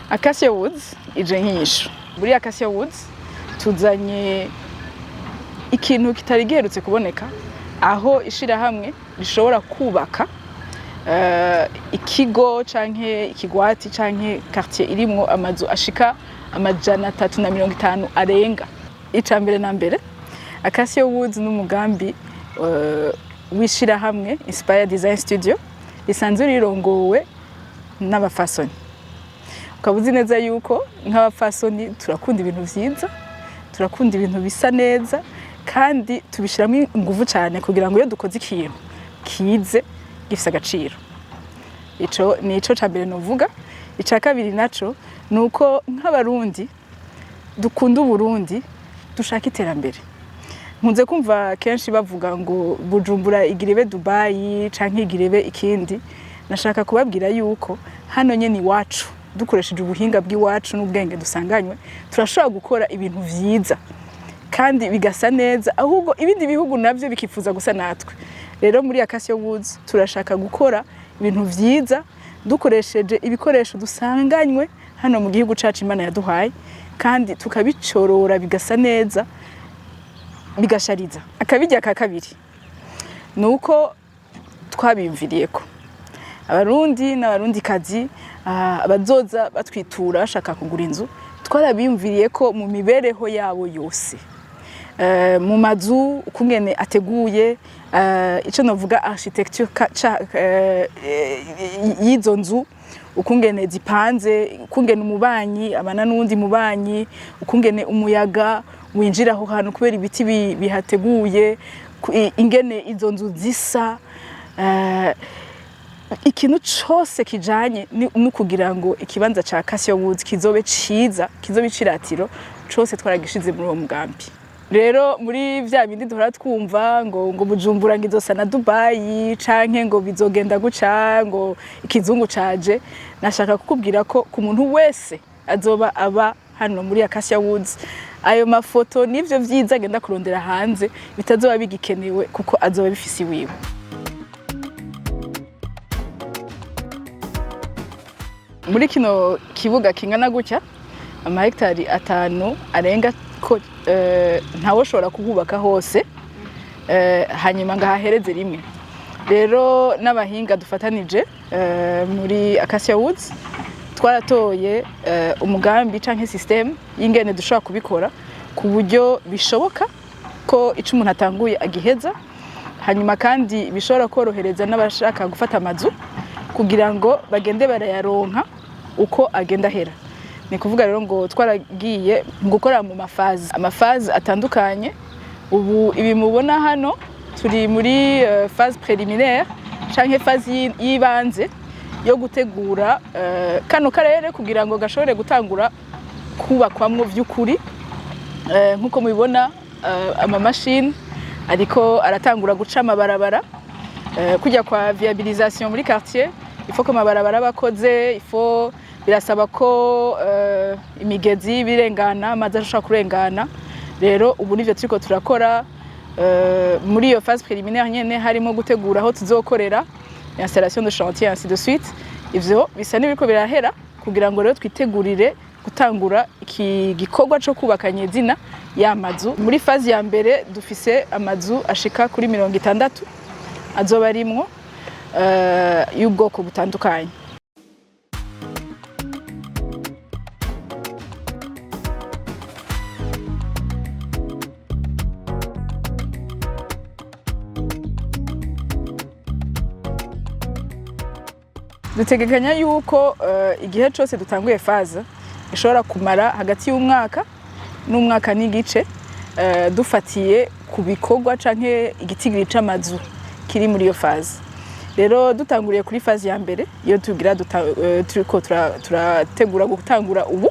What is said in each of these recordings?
Acacia Woods ije nk'isho. Muri Acacia Woods tuzanye ikintu kitari giherutse kuboneka aho ishirahamwe rishobora kubaka ikigo canke ikigwati canke quartier irimwo amazu ashika amajana 350 arenga. Icambere na mbere Acacia Woods n'umugambi w'ishirahamwe Inspire Design Studio risanzwe rirongowe n'abafasoni. Ukabuzi neza yuko nk'abafasoni turakunda ibintu vyiza, turakunda ibintu bisa neza kandi tubishiramo ingufu cyane kugira ngo iyo dukoze ikintu kize gifise agaciro. Ico nico cambere novuga. Ica kabiri naco nuko nk'abarundi dukunda Burundi dushaka iterambere. Nkunze kumva kenshi bavuga ngo Bujumbura igirebe Dubai canke igirebe ikindi. Nashaka kubabwira yuko hano nyene iwacu dukoresheje ubuhinga bw'iwacu n'ubwenge dusanganywe turashobora gukora ibintu vyiza kandi bigasa neza ahubwo ibindi bihugu navyo bikifuza gusa natwe. Rero muri Acacia Woods turashaka gukora ibintu vyiza dukoresheje ibikoresho dusanganywe hano mu gihugu cacu Imana yaduhaye kandi tukabicorora bigasa neza bigashariza. Akabijya ka kabiri nuko twabimviriyeko abarundi n'abarundi kazi abazoza batwitura bashaka kugura inzu twarabimviriyeko mu mibereho yabo yose. Mu mazu ukungene ateguye ico novuga architecture y'izo nzu ukungene zipanze ukungene umubanyi abana n'undi mubanyi ukungene umuyaga winjira aho hantu kubera ibiti bihateguye ingene izo nzu zisa ikintu cyose kijanye no kugira ngo ikibanza ca Acacia Woods kizobe ciza kizobe ciratiro cyose twaragishize muri uwo mugambi. Rero muri vya bindi duhora twumva ngo Bujumbura ngizosa na Dubai canke ngo bizogenda guca ngo ikizungu caje, nashaka kukubwira ko ku muntu wese azoba aba hano muri Acacia Woods ayo mafoto nivyo vyiza agenda kurondera hanze bitazoba bigikenewe kuko azoba bifise iwiwe. Muri kino kibuga kingana gutya amahektari 5 arenga ko ntawo shobora kuhubaka hose hanyuma ngahahereze rimwe. Rero n'abahinga dufatanije muri Acacia Woods twaratoye umugambi canke system y'ingene dushobora kubikora ku buryo bishoboka ko ico umuntu atanguye agiheza hanyuma kandi bishobora korohereza n'abashaka gufata amazu kugira ngo bagende barayaronka uko agenda hera. Ni kuvuga rero ngo twaragiye gukora mu amafazi atandukanye. Ubu ibi mubona hano turi muri phase préliminaire canke phase yibanze yo gutegura kano karere kugira ngo gashobore gutangura kubakwamwo vy'ukuri. Nkuko mubibona ama machine ariko aratangura guca amabarabara kujya kwa viabilisation muri quartier. Ifo ko amabarabara bakoze birasaba ko imigezi birengana amazi ashobora kurengana. Rero ubu nivyo turiko turakora muri iyo phase préliminaire nyene harimo gutegura aho tuzokorera installation de chantier ainsi de suite. Ivyo bisa n'ibiko birahera kugira ngo rero twitegurire gutangura iki gikorwa cyo kubakanye zina y'amazu. Muri phase ya mbere dufise amazu ashika kuri 60 azoba arimwo y'ubwoko butandukanye. Dutegekanya yuko igihe cyose dutanguye phase ishobora kumara hagati y'umwaka n'umwaka n'igice dufatiye ku bikorwa canke igitigiri c'amazu kiri muri iyo phase. Rero dutanguriye kuri phase ya mbere iyo tugira turiko turategura gutangura ubu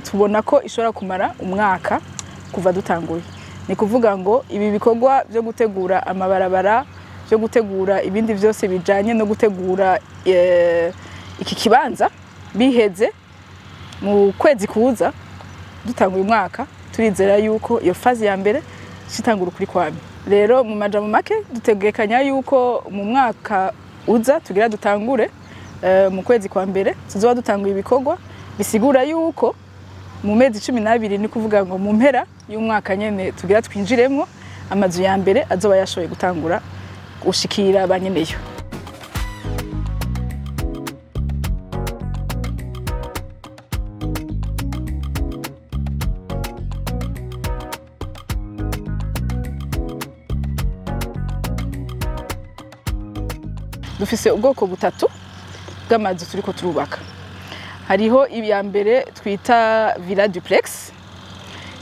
tubona ko ishobora kumara umwaka kuva dutanguye. Ni kuvuga ngo ibi bikorwa byo gutegura amabarabara byo gutegura ibindi byose bijanye no gutegura iki kibanza biheze mu kwezi kuza dutanguye umwaka turizera yuko iyo phase ya mbere citangura kuri kwami. Rero mu majambo make dutegekanya yuko mu mwaka uza tugira dutangure mu kwezi kwa mbere tuzoba dutanguye ibikorwa bisigura yuko mu mezi 12 ni kuvuga ngo mu mpera y'umwaka nyene tugira twinjiremo amazu ya mbere azoba yashoboye gutangura gushikira abanyeneyo. Dufise ubwoko butatu bw'amazu turiko turubaka. Hariho iya mbere twita Villa Duplex.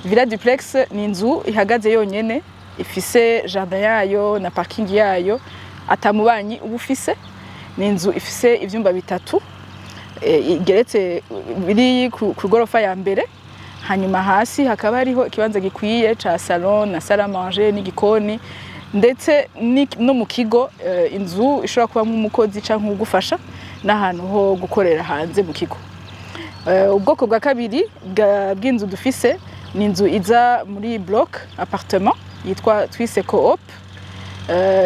Villa Duplex ni inzu ihagaze yonyene, ifise jardin yayo na parking yayo, atamubanyi ubufise. Ni inzu ifise ivyumba bitatu, igeretse biri ku gorofa ya mbere. Hanyuma hasi hakaba hariho ikibanza gikwiye ca salon na salle à manger n'igikoni. Ndetse no mu kigo inzu ishobora kuba nk'umukozi canke ugufasha n'ahantu ho gukorera hanze mu kigo. Ubwoko bwa kabiri bw'inzu dufise ni inzu iza muri block appartement yitwa twise coop.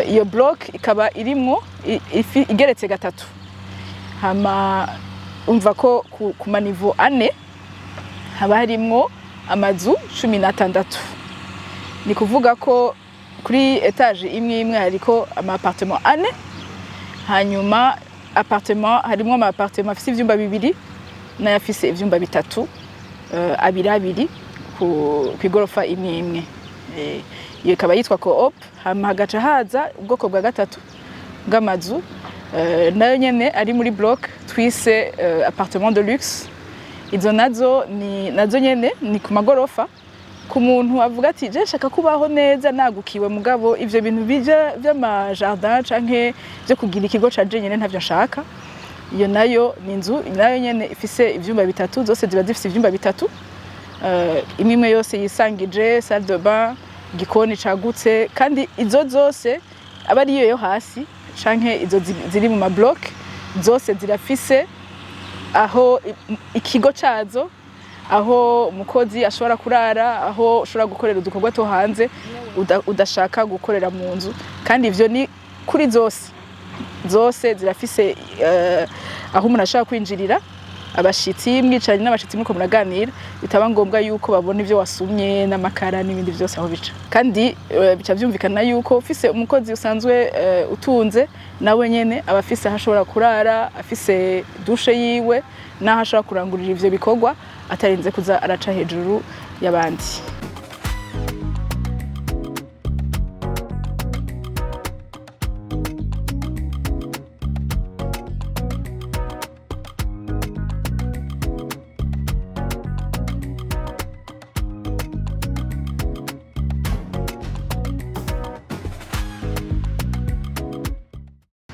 Iyo block ikaba irimwo igeretse gatatu. Hama umva ko ku maniveau ane haba harimwo amazu 16. Ni kuvuga ko kuri etage imwe hariko ama appartement ane, hanyuma appartement harimo ama appartement afise ivyumba bibiri n'ayafise ivyumba bitatu, abiri ku igorofa imwe. Iyo ikaba yitwa coop. Hama hagaca haza ubwoko bwa gatatu bw'amazu nayo nyene ari muri block twise appartement de luxe. Izo nazo nyene ni ku magorofa, ku muntu avuga ati je shaka kubaho neza nagukiwe mugabo ivyo bintu bija vy'ama jardin canke byo kugira ikigo caje nyene ntavyo nshaka. Iyo nayo ni inzu nayo nyene ifise ivyumba bitatu, zose ziba zifise ivyumba bitatu, imwe yose yisangije salle de bain, gikoni cagutse, kandi izo zose aba ari yo hasi canke izo ziri mu ma block zose zirafise aho ikigo cazo, aho umukozi ashobora kurara, aho ushobora gukorera udukorwa to hanze udashaka gukorera mu nzu. Kandi ivyo ni kuri zose zirafise aho umuntu ashaka kwinjirira, abashitsi mwicaranye n'abashitsi muko muraganira, bitaba ngombwa yuko babona ivyo wasumye n'amakara n'ibindi vyose aho bica. Kandi bica vyumvikana yuko ufise umukozi usanzwe utunze nawe nyene abafise aho ashobora kurara, afise douche yiwe naho ashobora kurangurira ivyo bikorwa atarinze kuza araca hejuru y'abandi.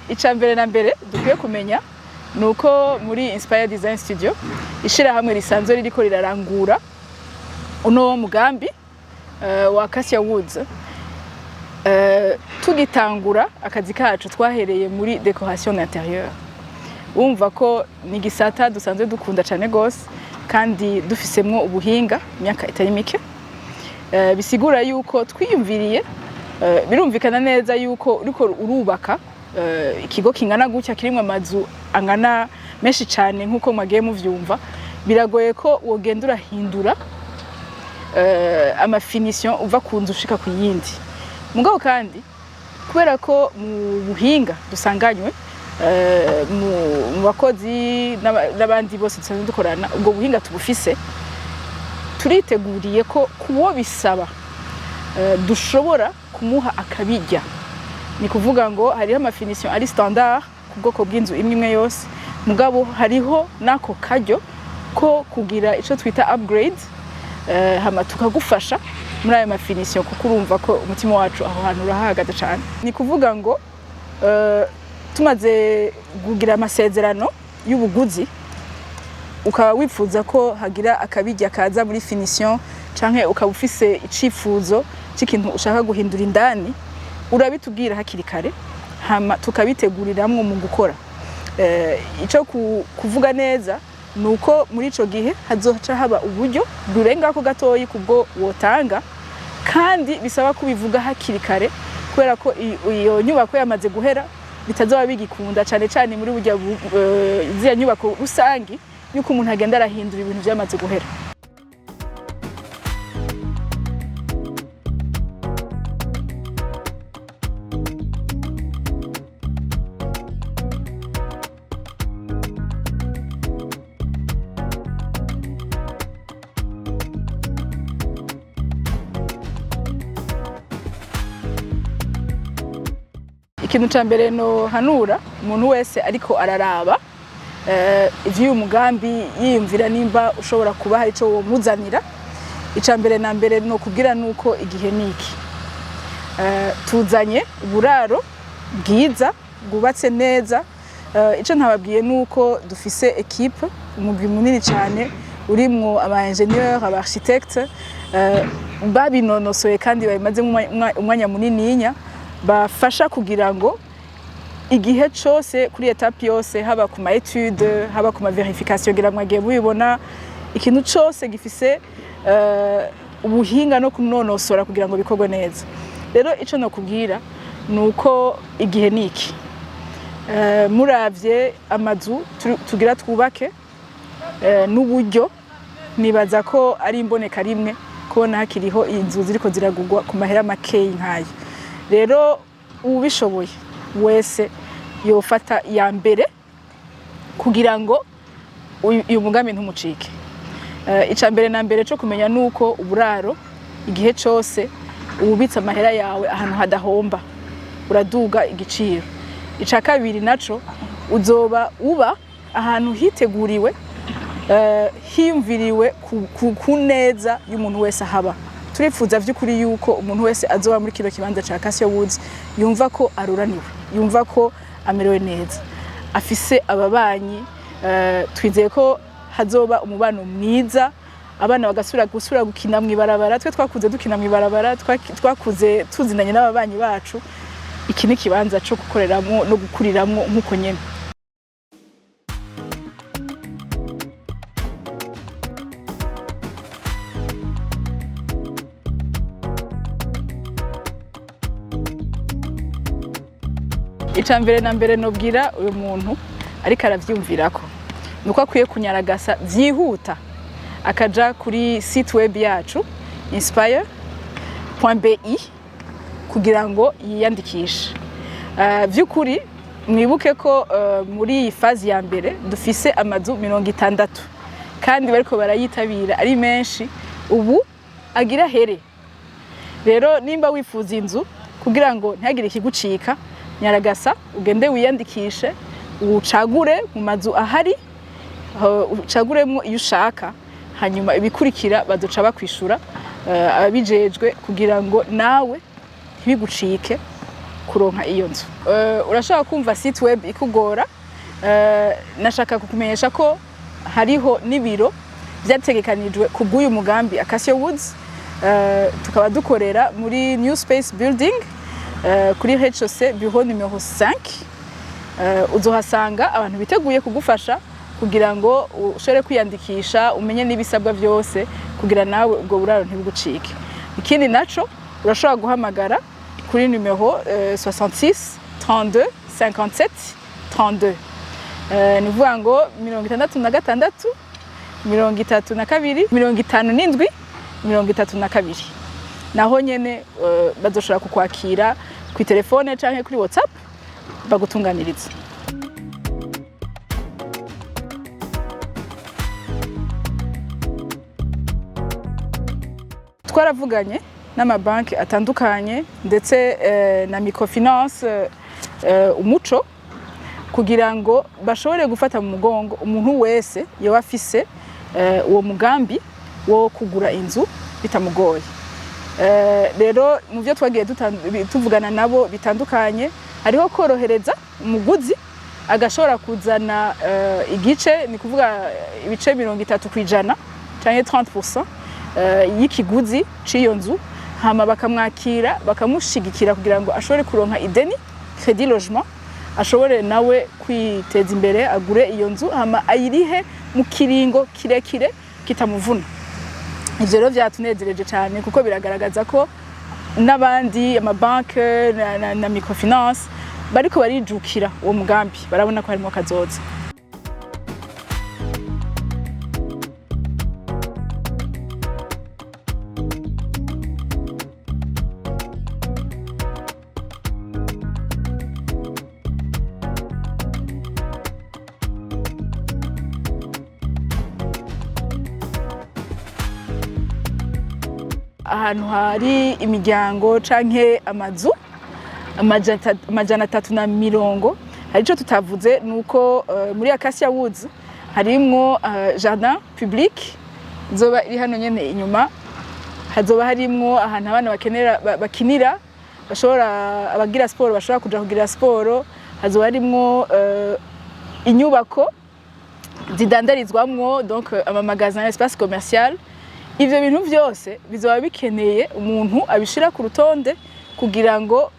Icambere na mbere dukwiye kumenya nuko muri Inspire Design Studio ishira hamwe risanzwe ririko rirarangura uno mugambi wa Cassia Woods. Tugitangura akazi kacu twahereye muri décoration d'intérieur. Umva ko ni gisata dusanzwe dukunda cyane gose kandi dufisemwo ubuhinga myaka itari mike. Bisigura yuko twiyumviriye, birumvikana neza yuko uriko urubaka ikigo kingana gutya kirimwe amazu angana menshi cyane nkuko mwagiye muvyumva, biragoye ko wogenda urahindura ama finition uva ku nzu ushika ku yindi. Mugabo kandi kubera ko mu buhinga dusanganywe mu bakozi n'abandi bose dusanzwe dukorana, ubwo buhinga tubufise, turiteguriye ko kuwo bisaba dushobora kumuha akabijya. Ni kuvuga ngo hariho ama finition ari standard ku bwoko bw'inzu imwe yose, mugabo hariho nako kajyo ko kugira ico twita upgrade, hama tukagufasha muri ayo ma finition kuko urumva ko umutima wacu aho hantu urahagaze cyane. Ni kuvuga ngo tumaze kugira amasezerano y'ubuguzi, ukaba wifuza ko hagira akabijya kaza muri finition canke ukaba ufise icifuzo c'ikintu ushaka guhindura indani, urabitubwira hakiri kare hama tukabiteguriramwo mu gukora. Ico kuvuga neza nuko muri ico gihe hazoca haba uburyo durenga ko gatoyi kubwo wotanga, kandi bisaba kubivuga hakiri kare kubera ko iyo nyubako yamaze guhera bitazoba bigikunda cyane cyane muri burya zya nyubako rusangi yuko umuntu agenda arahindura ibintu byamaze guhera. Ikintu ca mbere no hanura umuntu wese ariko araraba ivyo umugambi yiyumvira nimba ushobora kuba hari ico womuzanira. Ica mbere na mbere no kugira nuko igihe niki tuzanye uburaro bwiza bwubatse neza. Ico ntababwiye nuko dufise equipe umugwi munini cyane urimwo aba ingénieur aba architecte babinonosoye kandi babimaze umwanya munininya bafasha kugira ngo igihe cyose kuri etape yose haba ku ma étude haba ku ma verification kugira ngo agiye bubibona ikintu cyose gifise ubuhinga no kunonosora kugira ngo bikorwe neza. Rero ico no kubwira nuko igihe niki muravye amazu tugira twubake n'uburyo nibaza ko ari imboneka rimwe kubona hakiriho inzu ziriko ziragurwa ku mahera makeyi nkayo. Rero ubishoboye wese yofata ya mbere kugira ngo uyu mugambi ntumucike. Ica mbere na mbere cyo kumenya nuko uburaro igihe cyose ububitse amahera yawe ahantu hadahomba uraduga igiciro. Ica kabiri naco uzoba uba ahantu hiteguriwe himviriwe ku neza y'umuntu wese haba. Turifuza vy'ukuri yuko umuntu wese azoba muri kino kibanza ca Casio Woods yumva ko aruraniwe, yumva ko amerewe neza, afise ababanyi. Twizeye ko hazoba umubano mwiza, abana bagasura gukina mwibarabara. Twe twakuze dukina mwibarabara, twakuze tuzinanye n'ababanyi bacu. Iki ni kibanza cyo gukoreramo no gukuriramwo nkuko nyene. Ica mbere na mbere nobwira uyu muntu ariko aravyumvirako nuko akwiye kunyaragasa vyihuta akaja kuri site web yacu inspire.bi kugira ngo yiyandikishe. Vy'ukuri mwibuke ko muri iyi fazi ya mbere dufise amazu 60 kandi bariko barayitabira ari menshi ubu agira here. Rero nimba wifuza inzu kugira ngo ntagire ikigucika nyaragasa ugende wiyandikishe ucagure mu mazu ahari ucaguremwo iyo ushaka hanyuma ibikurikira bazoca bakwishura ababijejwe kugira ngo nawe ntibigucike kuronka iyo nzu. Urashaka kumva site web ikugora, nashaka kukumenyesha ko hariho n'ibiro byategekanijwe ku bw'uyu mugambi Casio Woods. Tukaba dukorera muri New Space Building kuri rez-de-chaussée bureau numero 5. Uzohasanga abantu biteguye kugufasha kugira ngo ushobore kwiyandikisha umenye n'ibisabwa byose kugira nawe ubwo buraro ntibigucike. Ikindi naco urashobora guhamagara kuri numero 66 32 57 32. Nivuga ngo 66 32 57 32. Naho nyene bazoshobora kukwakira ku telefone canke kuri WhatsApp bagutunganiriza. Twaravuganye n'amabanki atandukanye ndetse na microfinance umuco kugira ngo bashobore gufata mu mugongo umuntu wese yoba afise uwo mugambi wo kugura inzu bitamugoye. Rero mu byo twagiye tuvugana nabo bitandukanye hariho korohereza umuguzi agashobora kuzana igice ni kuvuga ibice 30% canke 30% y'ikiguzi ciyo nzu hama bakamwakira bakamushigikira kugira ngo ashobore kuronka ideni crédit logement ashobore nawe kwiteza imbere agure iyo nzu hama ayirihe mu kiringo kirekire kitamuvuna. Ivyo rero vyatunezereje cyane kuko biragaragaza ko n'abandi amabanke na microfinance bariko barijukira uwo mugambi barabona ko harimo kazoza. Ahantu hari imiryango canke amazu amajana 350 hari ico tutavuze nuko muri Acacia Woods harimwo jardin public zoba iri hano nyene inyuma, hazoba harimwo ahantu abana bakinira bashobora abagira sport bashobora kuja kugira sport, hazoba harimwo inyubako zidandarizwamwo donc amamagasin espace commercial. Ivyo bintu vyose bizoba bikeneye umuntu abishira ku rutonde kugira ngo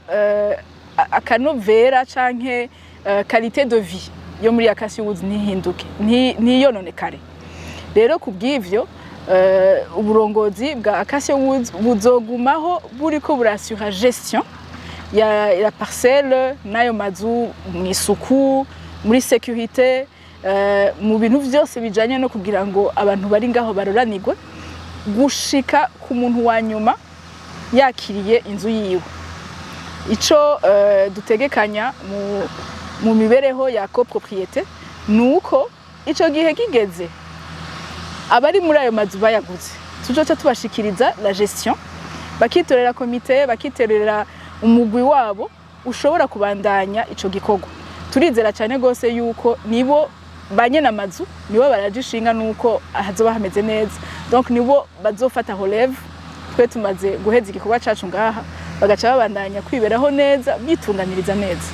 akanovera canke qualité de vie yo muri Acacia Woods ntihinduke ntiyononekare. Rero kubw'ivyo uburongozi bwa Acacia Woods buzogumaho buriko burasura gestion ya parcelle nayo mazu mw'isuku muri sécurité mu bintu vyose bijanye no kugira ngo abantu bari ngaho baroranirwe gushika ku muntu wa nyuma yakiriye inzu yiwe. Ico dutegekanya mu mibereho ya copropriété nuko ico gihe kigeze abari muri ayo mazu bayaguze tuzoca tubashikiriza la gestion bakitorera komite bakitorera umugwi wabo ushobora kubandanya ico gikorwa. Turizera cyane gose yuko nibo banye namazu nibo barajishinga nuko hazoba hameze neza, donc nibo bazofata relève twe tumaze guheza igikorwa cacu ngaha bagaca babandanya kwiberaho neza bitunganiriza neza.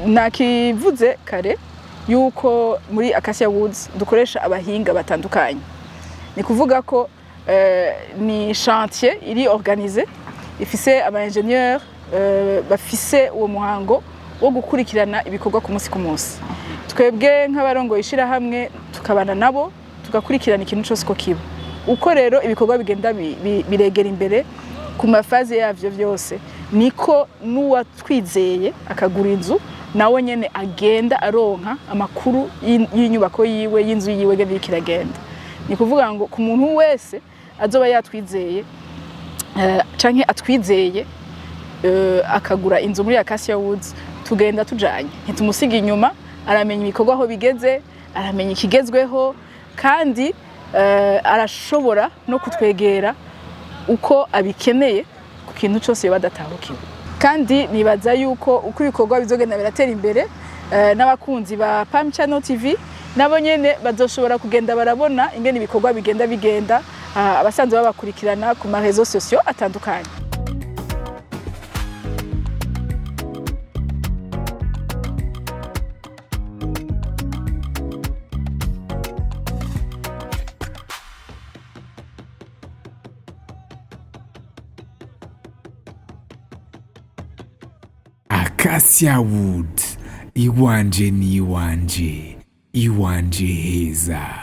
Nakivuze kare yuko muri Acacia Woods dukoresha abahinga batandukanye. Ni kuvuga ko ni chantier iri organisé ifise aba ingénieur bafise uwo muhango wo gukurikirana ibikorwa ku munsi ku munsi. Twebwe nk'abarongo ishira hamwe tukabana nabo tugakurikirana ikintu cyose ko kiba. Uko rero ibikorwa bigenda biregera imbere ku mafaze yavyo vyose niko nuwa twizeye akagura inzu nawe nyene agenda aronka amakuru y'inyubako yiwe y'inzu yiwe gende kiragenda. Ni kuvuga ngo ku muntu wese azoba yatwizeye canke atwizeye akagura inzu muri Acacia Woods tugenda tujanye ntitumusiga inyuma, aramenya ibikorwa aho bigeze, aramenya ikigezweho kandi arashobora no kutwegera uko abikeneye ku kintu cyose badatahukiwe. Kandi nibaza yuko uko ibikorwa bizogenda biratera imbere n'abakunzi ba Pam Channel TV nabo nyene bazoshobora kugenda barabona ingene ibikorwa bigenda abasanzwe babakurikirana ku ma réseaux sociaux atandukanye. Acacia Woods, iwanje ni iwanje, iwanje heza.